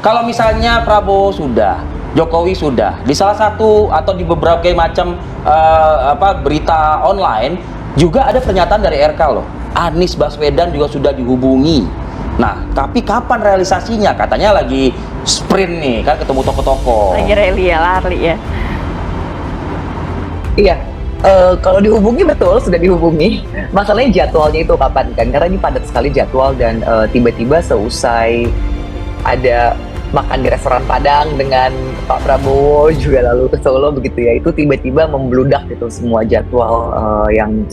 Kalau misalnya Prabowo sudah, Jokowi sudah, di salah satu atau di beberapa macam berita online juga ada pernyataan dari RK loh. Anies Baswedan juga sudah dihubungi. Nah, tapi kapan realisasinya? Katanya lagi sprint nih, kan ketemu tokoh-tokoh. Lagi rally ya, lari ya. Iya, kalau dihubungi betul sudah dihubungi. Masalahnya jadwalnya itu kapan kan? Karena ini padat sekali jadwal dan tiba-tiba seusai ada makan di restoran Padang dengan Pak Prabowo juga lalu ke Solo begitu ya, itu tiba-tiba membludak itu semua jadwal yang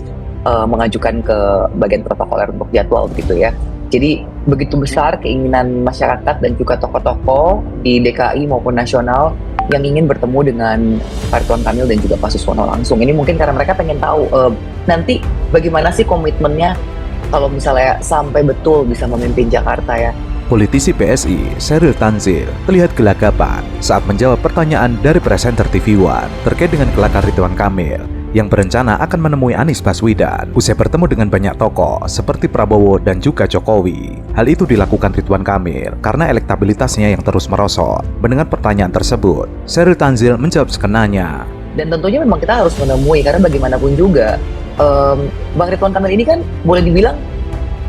mengajukan ke bagian protokoler untuk jadwal begitu ya. Jadi begitu besar keinginan masyarakat dan juga tokoh-tokoh di DKI maupun nasional yang ingin bertemu dengan Pak Ridwan Kamil dan juga Pak Suswono langsung. Ini mungkin karena mereka pengen tahu nanti bagaimana sih komitmennya kalau misalnya sampai betul bisa memimpin Jakarta ya. Politisi PSI, Syahril Tanzil, terlihat gelagapan saat menjawab pertanyaan dari presenter TV One terkait dengan kelakar Ridwan Kamil yang berencana akan menemui Anies Baswedan usai bertemu dengan banyak tokoh seperti Prabowo dan juga Jokowi. Hal itu dilakukan Ridwan Kamil karena elektabilitasnya yang terus merosot. Mendengar pertanyaan tersebut, Syahril Tanzil menjawab sekenanya. Dan tentunya memang kita harus menemui karena bagaimanapun juga Bang Ridwan Kamil ini kan boleh dibilang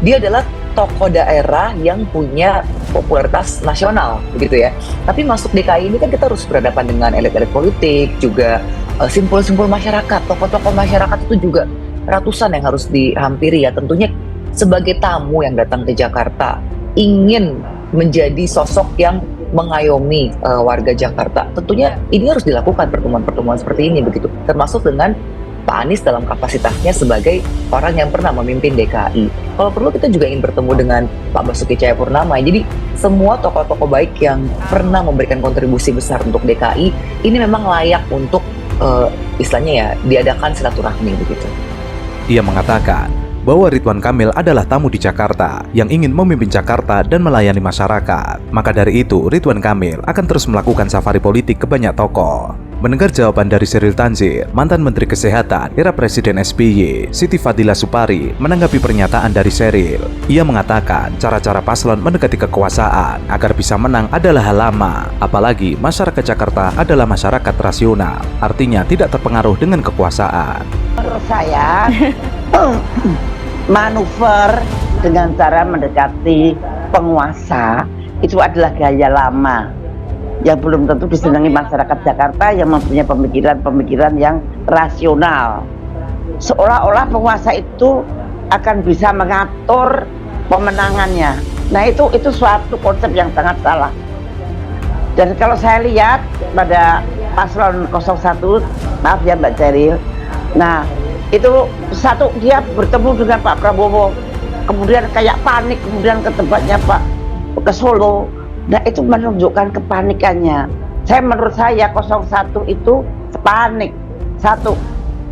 dia adalah tokoh daerah yang punya popularitas nasional begitu ya. Tapi masuk DKI ini kan kita harus berhadapan dengan elit-elit politik, juga simpul-simpul masyarakat, tokoh-tokoh masyarakat itu juga ratusan yang harus dihampiri ya. Tentunya sebagai tamu yang datang ke Jakarta ingin menjadi sosok yang mengayomi warga Jakarta. Tentunya ini harus dilakukan pertemuan-pertemuan seperti ini begitu. Termasuk dengan Pak Anies dalam kapasitasnya sebagai orang yang pernah memimpin DKI. Kalau perlu kita juga ingin bertemu dengan Pak Basuki Cahayapurnama. Jadi semua tokoh-tokoh baik yang pernah memberikan kontribusi besar untuk DKI ini memang layak untuk istilahnya ya diadakan silaturahmi begitu. Ia mengatakan bahwa Ridwan Kamil adalah tamu di Jakarta yang ingin memimpin Jakarta dan melayani masyarakat. Maka dari itu, Ridwan Kamil akan terus melakukan safari politik ke banyak tokoh. Mendengar jawaban dari Syahril Tanzil, mantan Menteri Kesehatan era Presiden SBY, Siti Fadila Supari, menanggapi pernyataan dari Syahril. Ia mengatakan cara-cara paslon mendekati kekuasaan agar bisa menang adalah hal lama. Apalagi masyarakat Jakarta adalah masyarakat rasional, artinya tidak terpengaruh dengan kekuasaan. Menurut saya, manuver dengan cara mendekati penguasa itu adalah gaya lama yang belum tentu disenangi masyarakat Jakarta yang mempunyai pemikiran-pemikiran yang rasional. Seolah-olah penguasa itu akan bisa mengatur pemenangannya. Nah itu suatu konsep yang sangat salah. Dan kalau saya lihat pada paslon 01, maaf ya Mbak Ceril, nah itu satu dia bertemu dengan Pak Prabowo, kemudian kayak panik, kemudian ke tempatnya Pak ke Solo. Nah itu menunjukkan kepanikannya. Menurut saya 01 itu panik. Satu,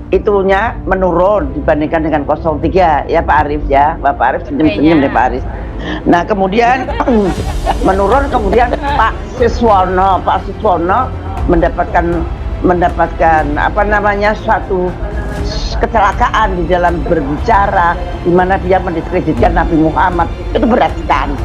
itunya menurun dibandingkan dengan 03 ya Pak Arief ya. Bapak Arief senyum-senyum deh Pak Arief. Nah kemudian menurun, kemudian Pak Suswono mendapatkan apa namanya suatu kecelakaan di dalam berbicara, di mana dia mendiskreditkan Nabi Muhammad. Itu berat sekali.